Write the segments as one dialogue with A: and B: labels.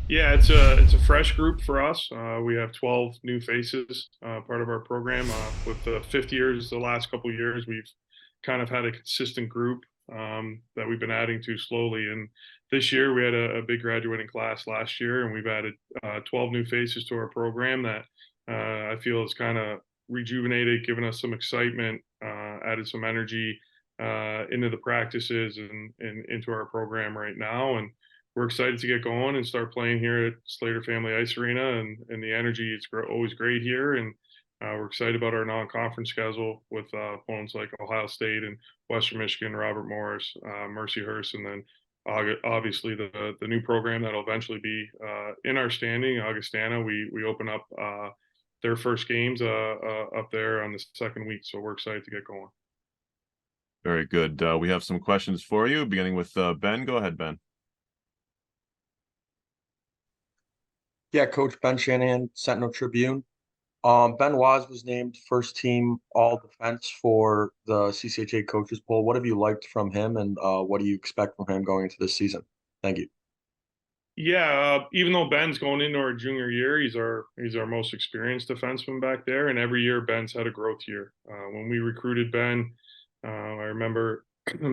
A: Yeah, it's a fresh group for us. We have 12 new faces, part of our program. With the 50 years, the last couple of years, we've kind of had a consistent group that we've been adding to slowly. And this year, we had a big graduating class last year, and we've added 12 new faces to our program that I feel has kind of rejuvenated, given us some excitement, added some energy into the practices and into our program right now. And we're excited to get going and start playing here at Slater Family Ice Arena, and the energy is always great here. And we're excited about our non-conference schedule with opponents like Ohio State and Western Michigan, Robert Morris, Mercyhurst, and then obviously the new program that'll eventually be in our standing, Augustana. We open up their first games up there on the second week, so we're excited to get going.
B: Very good. We have some questions for you, beginning with Ben. Go ahead, Ben.
C: Yeah, Coach Ben Shanahan, Sentinel Tribune. Ben Waz was named first team all defense for the CCHA coaches poll. What have you liked from him, and what do you expect from him going into this season? Thank you.
A: Yeah, even though Ben's going into our junior year, he's our most experienced defenseman back there, and every year Ben's had a growth year. When we recruited Ben, I remember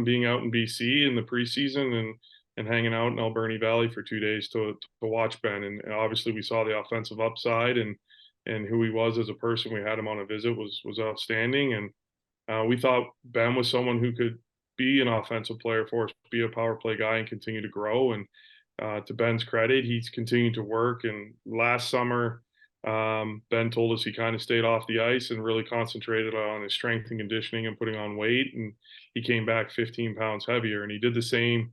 A: being out in BC in the preseason and hanging out in Alberni Valley for 2 days to watch Ben, and obviously we saw the offensive upside and who he was as a person. We had him on a visit was outstanding, and we thought Ben was someone who could be an offensive player for us, be a power play guy, and continue to grow. And to Ben's credit, he's continued to work. And last summer, Ben told us he kind of stayed off the ice and really concentrated on his strength and conditioning and putting on weight. And he came back 15 pounds heavier. And he did the same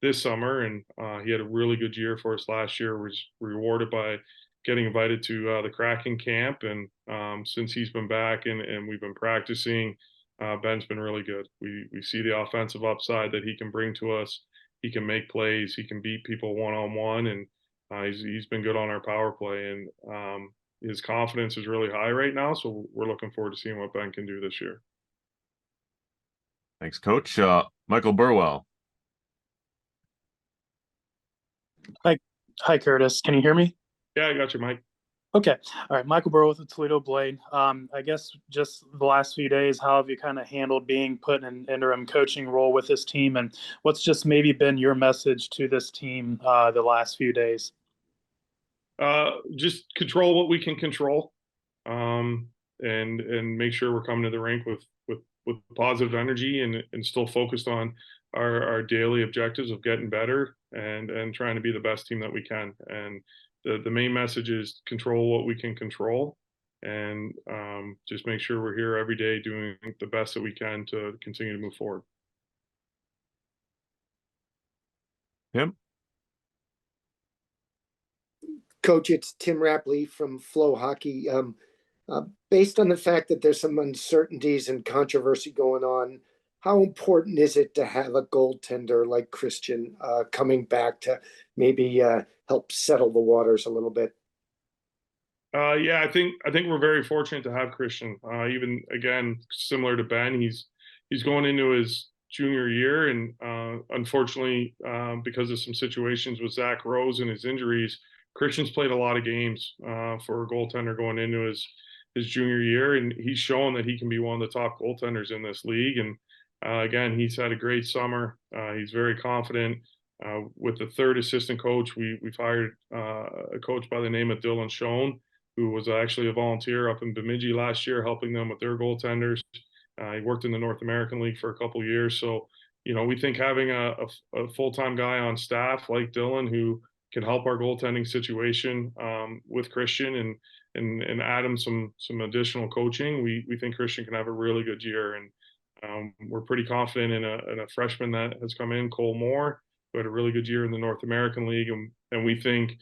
A: this summer. And he had a really good year for us last year. Was rewarded by getting invited to the Kraken camp. And since he's been back and we've been practicing, Ben's been really good. We see the offensive upside that he can bring to us. He can make plays. He can beat people one-on-one, and he's been good on our power play. And his confidence is really high right now. So we're looking forward to seeing what Ben can do this year.
B: Thanks, Coach. Michael Burwell.
D: Hi, Curtis. Can you hear me?
A: Yeah, I got you, Mike.
D: Okay. All right. Michael Burrow with the Toledo Blade. I guess just the last few days, how have you kind of handled being put in an interim coaching role with this team? And what's just maybe been your message to this team the last few days?
A: Just control what we can control, and make sure we're coming to the rink with positive energy and still focused on our daily objectives of getting better and trying to be the best team that we can. And the main message is control what we can control, and just make sure we're here every day doing the best that we can to continue to move forward.
B: Tim?
E: Coach, it's Tim Rapley from Flow Hockey. Based on the fact that there's some uncertainties and controversy going on, how important is it to have a goaltender like Christian coming back to maybe help settle the waters a little bit?
A: Yeah, I think we're very fortunate to have Christian. Even again, similar to Ben, he's going into his junior year, and unfortunately, because of some situations with Zach Rose and his injuries, Christian's played a lot of games for a goaltender going into his junior year, and he's shown that he can be one of the top goaltenders in this league. And again, he's had a great summer. He's very confident. With the third assistant coach, we've hired a coach by the name of Dylan Schoen, who was actually a volunteer up in Bemidji last year, helping them with their goaltenders. He worked in the North American League for a couple of years. So, we think having a full-time guy on staff like Dylan, who can help our goaltending situation with Christian and add him some additional coaching, we think Christian can have a really good year. And we're pretty confident in a freshman that has come in, Cole Moore, who had a really good year in the North American League. And we think,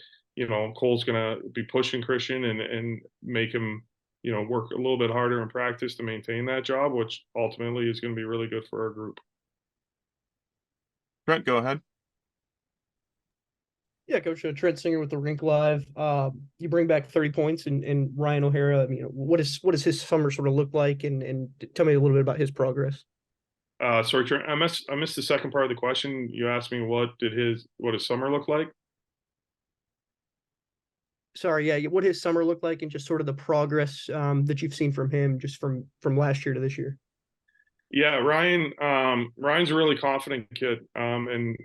A: Cole's going to be pushing Christian and make him, work a little bit harder in practice to maintain that job, which ultimately is going to be really good for our group.
B: Trent, go ahead.
F: Yeah, Coach, Trent Singer with the Rink Live. You bring back 30 points and Ryan O'Hara. What does his summer sort of look like? And tell me a little bit about his progress.
A: Sorry, Trent, I missed the second part of the question. You asked me what his summer looked like?
F: sorry, yeah, what his summer looked like and just sort of the progress that you've seen from him just from last year to this year.
A: Yeah, Ryan's a really confident kid. And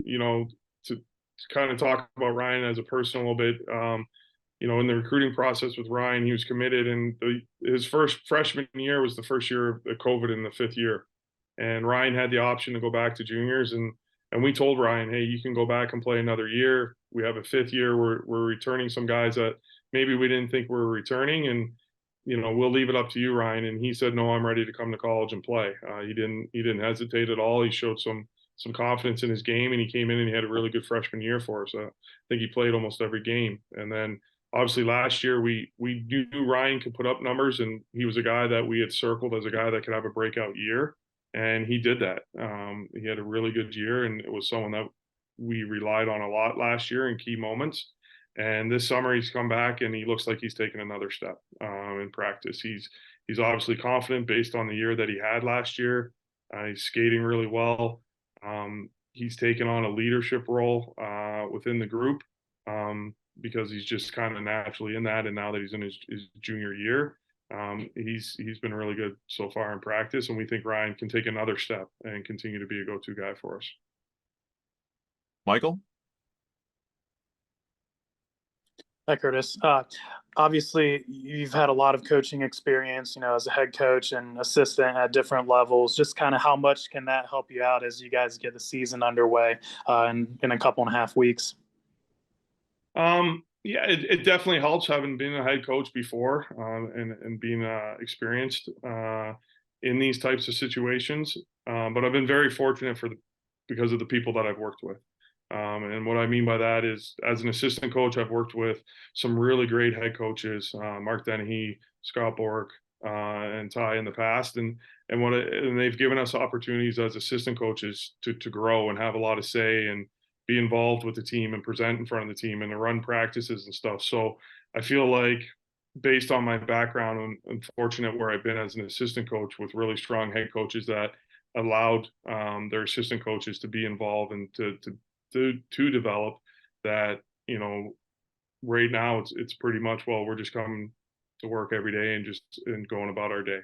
A: to kind of talk about Ryan as a person a little bit, in the recruiting process with Ryan, he was committed, and his first freshman year was the first year of COVID in the 5th year, and Ryan had the option to go back to juniors, and we told Ryan, hey, you can go back and play another year. We have a 5th year. We're returning some guys that maybe we didn't think were returning, and we'll leave it up to you, Ryan. And he said, no, I'm ready to come to college and play. He didn't hesitate at all. He showed some confidence in his game, and he came in and he had a really good freshman year for us. I think he played almost every game. And then obviously last year we knew Ryan could put up numbers, and he was a guy that we had circled as a guy that could have a breakout year, and he did that. He had a really good year, and it was someone that we relied on a lot last year in key moments. And this summer he's come back and he looks like he's taken another step in practice. He's obviously confident based on the year that he had last year. He's skating really well. He's taken on a leadership role within the group because he's just kind of naturally in that. And now that he's in his junior year, he's been really good so far in practice. And we think Ryan can take another step and continue to be a go-to guy for us.
B: Michael?
D: Hi, Curtis. Obviously, you've had a lot of coaching experience, as a head coach and assistant at different levels. Just kind of how much can that help you out as you guys get the season underway in a couple and a half weeks?
A: Yeah, it definitely helps having been a head coach before and being experienced in these types of situations. But I've been very fortunate because of the people that I've worked with. And what I mean by that is, as an assistant coach, I've worked with some really great head coaches, Mark Dennehy, Scott Bork, and Ty in the past, and they've given us opportunities as assistant coaches to grow and have a lot of say and be involved with the team and present in front of the team and to run practices and stuff. So I feel like, based on my background, I'm fortunate where I've been as an assistant coach with really strong head coaches that allowed their assistant coaches to be involved and to develop that. Right now it's pretty much, well, we're just coming to work every day and going about our day.